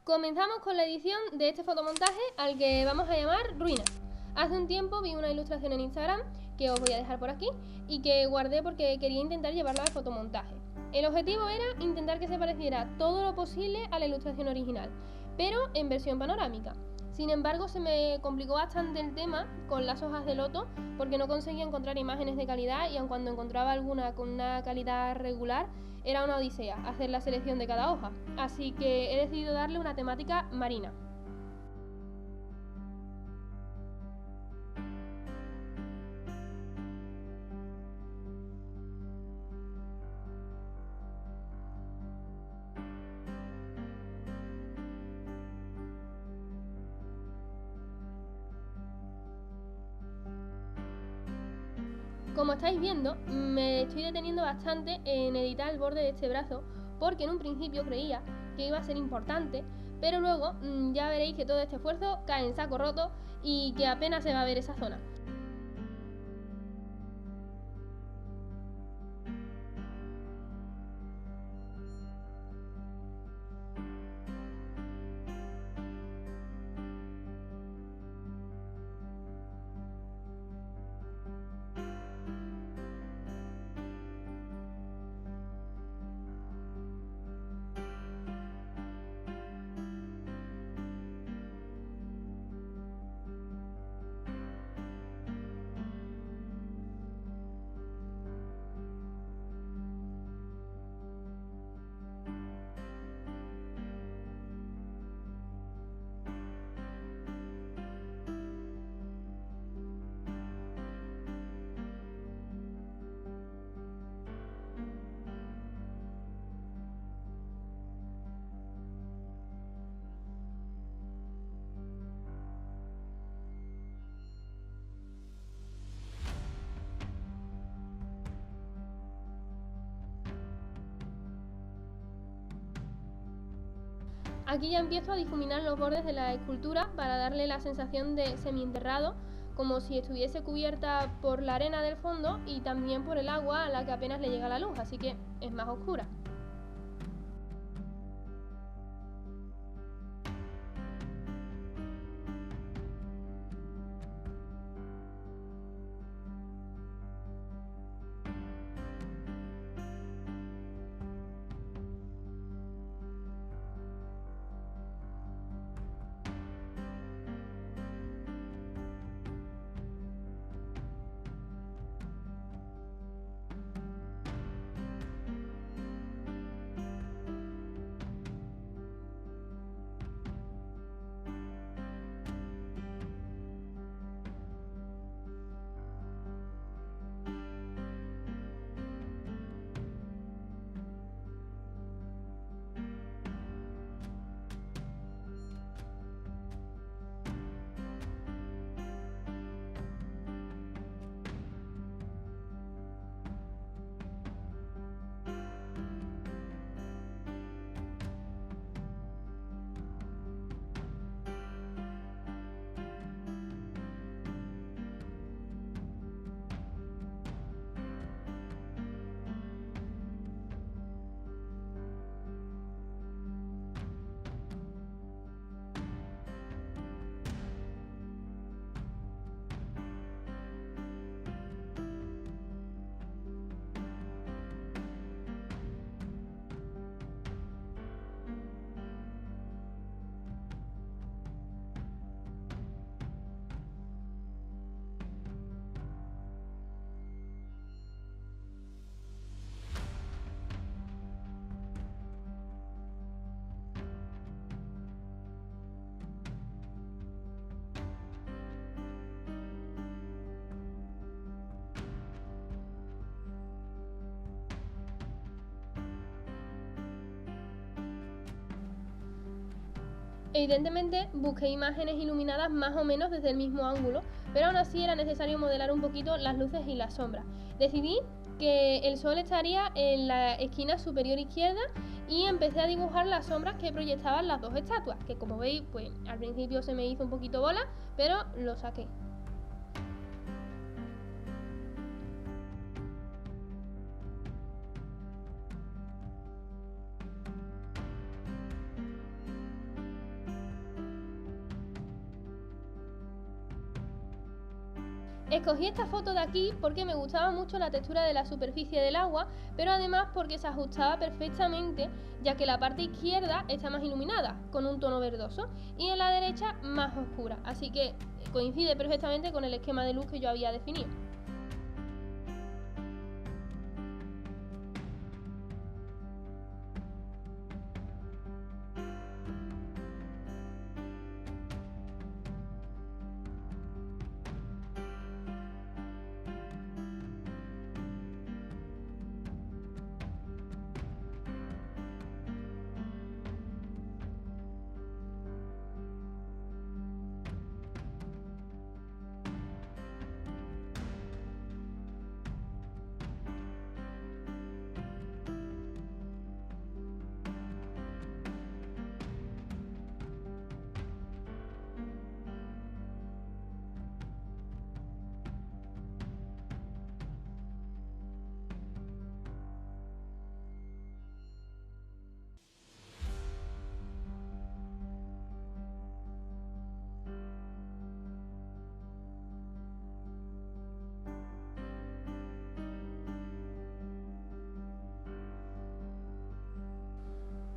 Comenzamos con la edición de este fotomontaje al que vamos a llamar Ruinas. Hace un tiempo vi una ilustración en Instagram que os voy a dejar por aquí y que guardé porque quería intentar llevarla al fotomontaje. El objetivo era intentar que se pareciera todo lo posible a la ilustración original, pero en versión panorámica. Sin embargo, se me complicó bastante el tema con las hojas de loto porque no conseguía encontrar imágenes de calidad y aun cuando encontraba alguna con una calidad regular, era una odisea hacer la selección de cada hoja. Así que he decidido darle una temática marina. Como estáis viendo, me estoy deteniendo bastante en editar el borde de este brazo porque en un principio creía que iba a ser importante, pero luego ya veréis que todo este esfuerzo cae en saco roto y que apenas se va a ver esa zona. Aquí ya empiezo a difuminar los bordes de la escultura para darle la sensación de semienterrado, como si estuviese cubierta por la arena del fondo y también por el agua a la que apenas le llega la luz, así que es más oscura. Evidentemente busqué imágenes iluminadas más o menos desde el mismo ángulo, pero aún así era necesario modelar un poquito las luces y las sombras. Decidí que el sol estaría en la esquina superior izquierda y empecé a dibujar las sombras que proyectaban las dos estatuas, que como veis, pues al principio se me hizo un poquito bola, pero lo saqué. Escogí esta foto de aquí porque me gustaba mucho la textura de la superficie del agua, pero además porque se ajustaba perfectamente, ya que la parte izquierda está más iluminada, con un tono verdoso, y en la derecha más oscura, así que coincide perfectamente con el esquema de luz que yo había definido.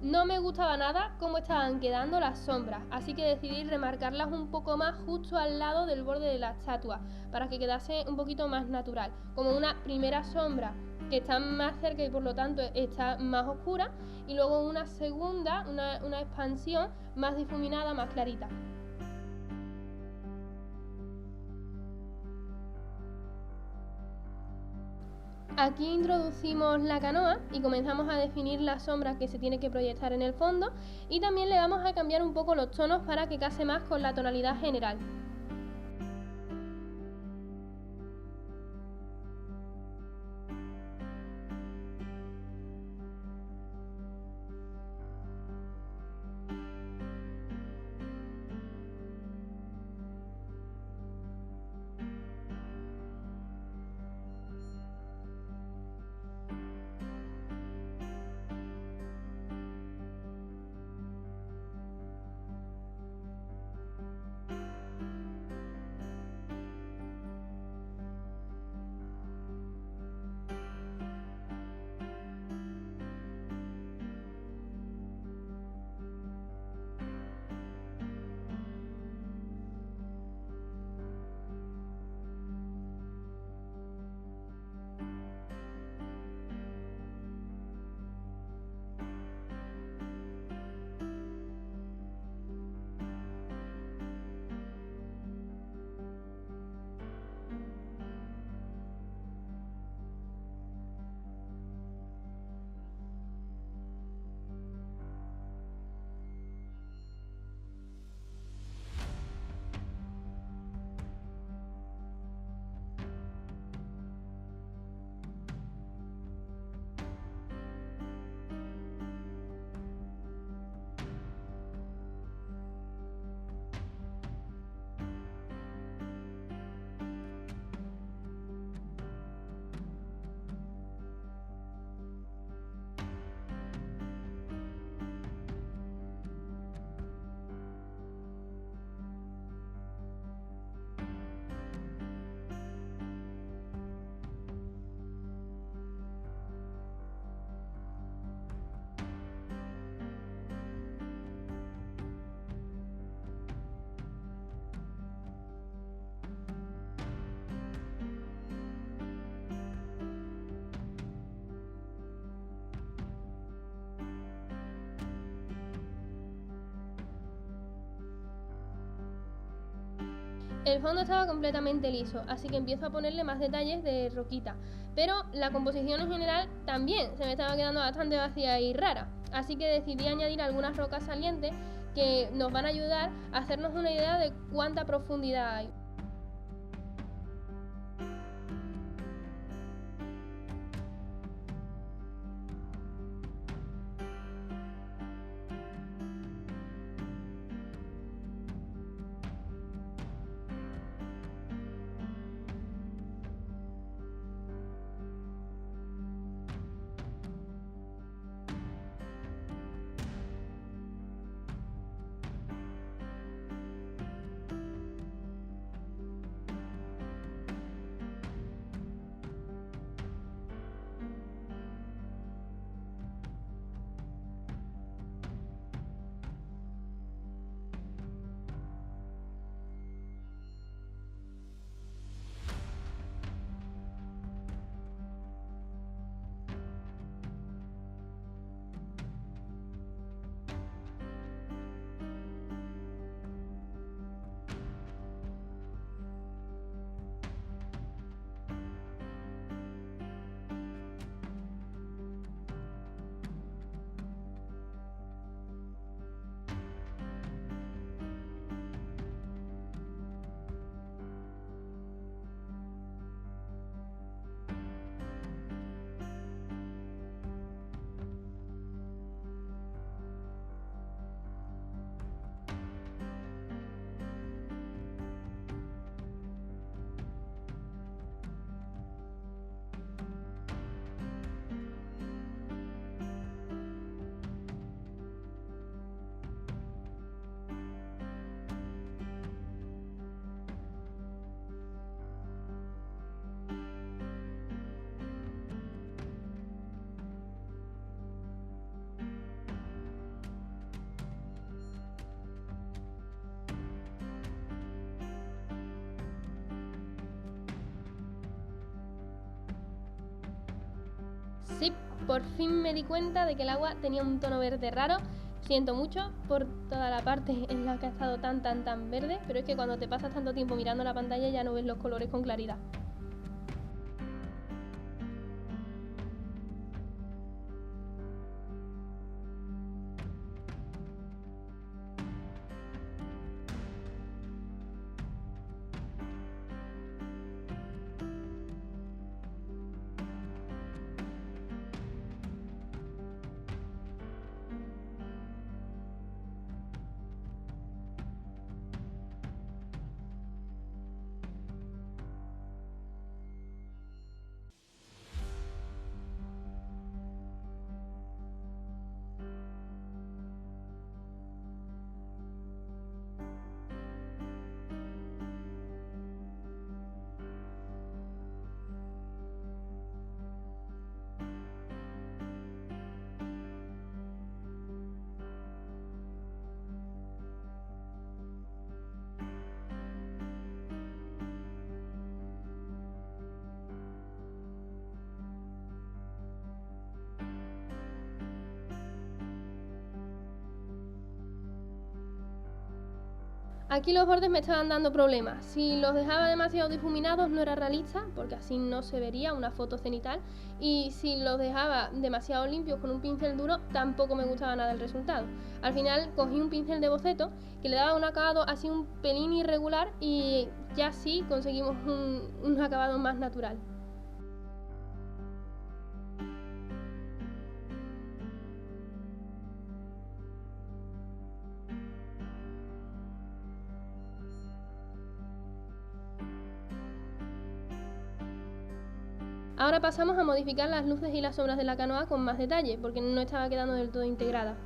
No me gustaba nada cómo estaban quedando las sombras, así que decidí remarcarlas un poco más justo al lado del borde de la estatua, para que quedase un poquito más natural, como una primera sombra que está más cerca y por lo tanto está más oscura, y luego una segunda, una expansión más difuminada, más clarita. Aquí introducimos la canoa y comenzamos a definir la sombra que se tiene que proyectar en el fondo, y también le vamos a cambiar un poco los tonos para que case más con la tonalidad general. El fondo estaba completamente liso, así que empiezo a ponerle más detalles de roquita, pero la composición en general también se me estaba quedando bastante vacía y rara, así que decidí añadir algunas rocas salientes que nos van a ayudar a hacernos una idea de cuánta profundidad hay. por fin me di cuenta de que el agua tenía un tono verde raro. Siento mucho por toda la parte en la que ha estado tan verde, pero es que cuando te pasas tanto tiempo mirando la pantalla ya no ves los colores con claridad. Aquí los bordes me estaban dando problemas. Si los dejaba demasiado difuminados no era realista, porque así no se vería una foto cenital. Y si los dejaba demasiado limpios con un pincel duro, tampoco me gustaba nada el resultado. Al final cogí un pincel de boceto que le daba un acabado así un pelín irregular y ya sí conseguimos un acabado más natural. Ahora pasamos a modificar las luces y las sombras de la canoa con más detalle, porque no estaba quedando del todo integrada.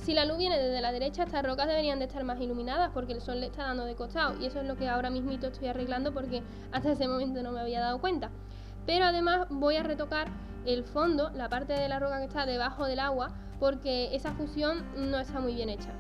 Si la luz viene desde la derecha, estas rocas deberían de estar más iluminadas porque el sol le está dando de costado y eso es lo que ahora mismito estoy arreglando porque hasta ese momento no me había dado cuenta. Pero además voy a retocar el fondo, la parte de la roca que está debajo del agua, porque esa fusión no está muy bien hecha.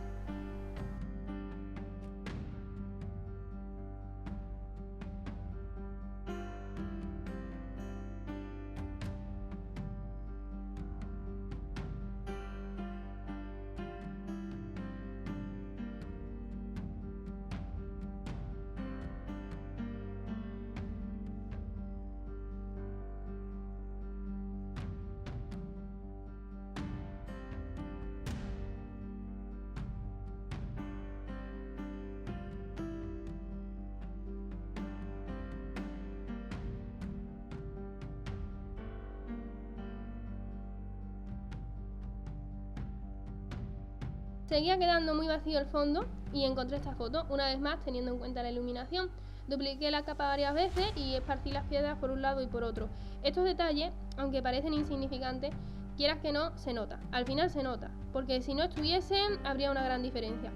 Seguía quedando muy vacío el fondo y encontré esta foto, una vez más teniendo en cuenta la iluminación. Dupliqué la capa varias veces y esparcí las piedras por un lado y por otro. Estos detalles, aunque parecen insignificantes, quieras que no, se nota. Al final se nota, porque si no estuviesen, habría una gran diferencia.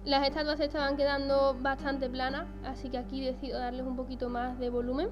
Las estatuas se estaban quedando bastante planas, así que aquí decido darles un poquito más de volumen.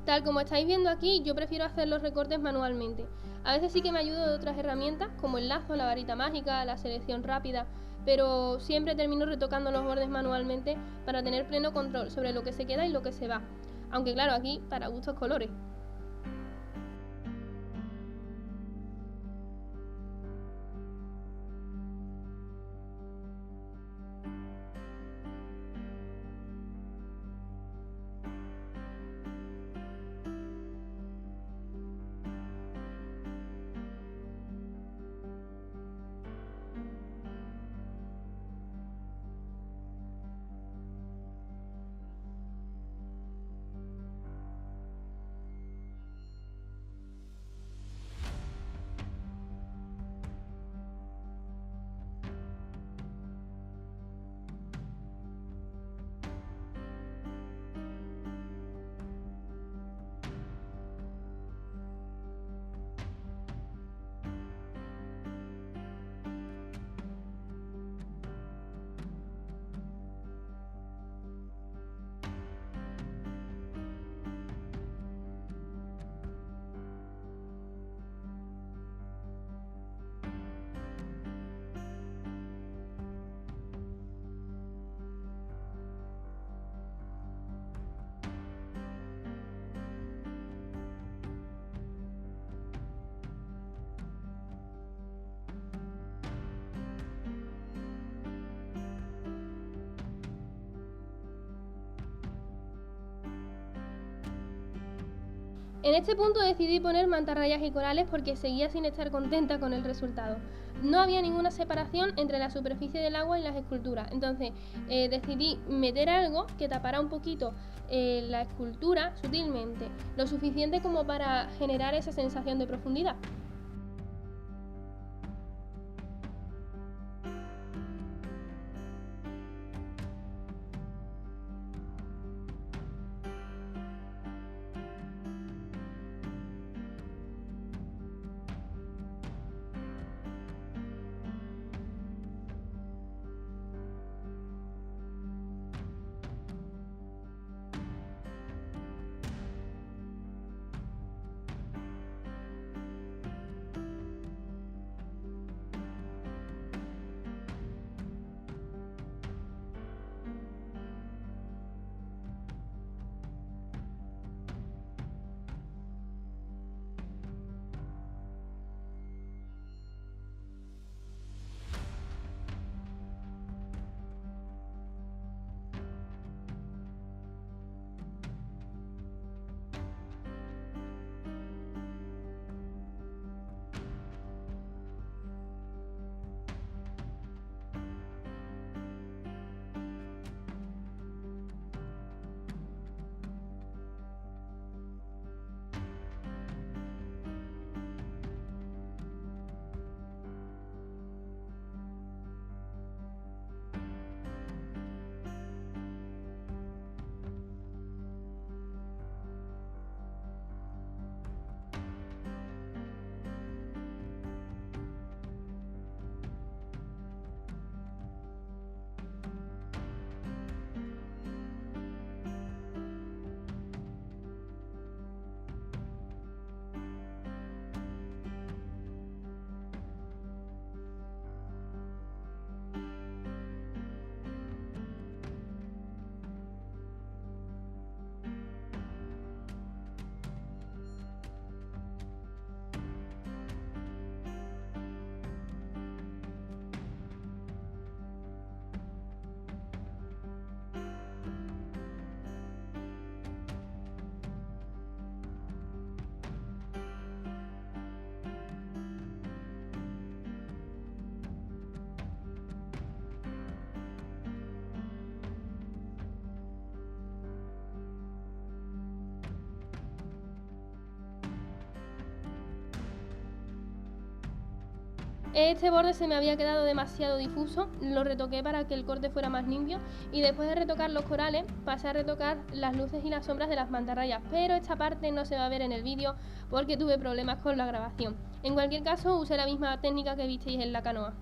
Tal como estáis viendo aquí, yo prefiero hacer los recortes manualmente. A veces sí que me ayudo de otras herramientas, como el lazo, la varita mágica, la selección rápida, pero siempre termino retocando los bordes manualmente para tener pleno control sobre lo que se queda y lo que se va. Aunque claro, aquí para gustos colores. En este punto decidí poner mantarrayas y corales porque seguía sin estar contenta con el resultado. No había ninguna separación entre la superficie del agua y las esculturas, entonces decidí meter algo que tapara un poquito la escultura sutilmente, lo suficiente como para generar esa sensación de profundidad. Este borde se me había quedado demasiado difuso, lo retoqué para que el corte fuera más limpio y después de retocar los corales pasé a retocar las luces y las sombras de las mantarrayas, pero esta parte no se va a ver en el vídeo porque tuve problemas con la grabación. En cualquier caso usé la misma técnica que visteis en la canoa.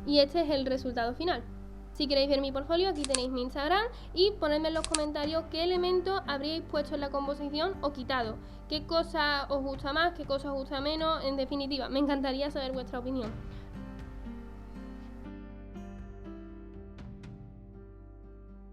Y este es el resultado final. Si queréis ver mi portfolio, aquí tenéis mi Instagram y ponedme en los comentarios qué elementos habríais puesto en la composición o quitado. Qué cosa os gusta más, qué cosa os gusta menos, en definitiva, me encantaría saber vuestra opinión.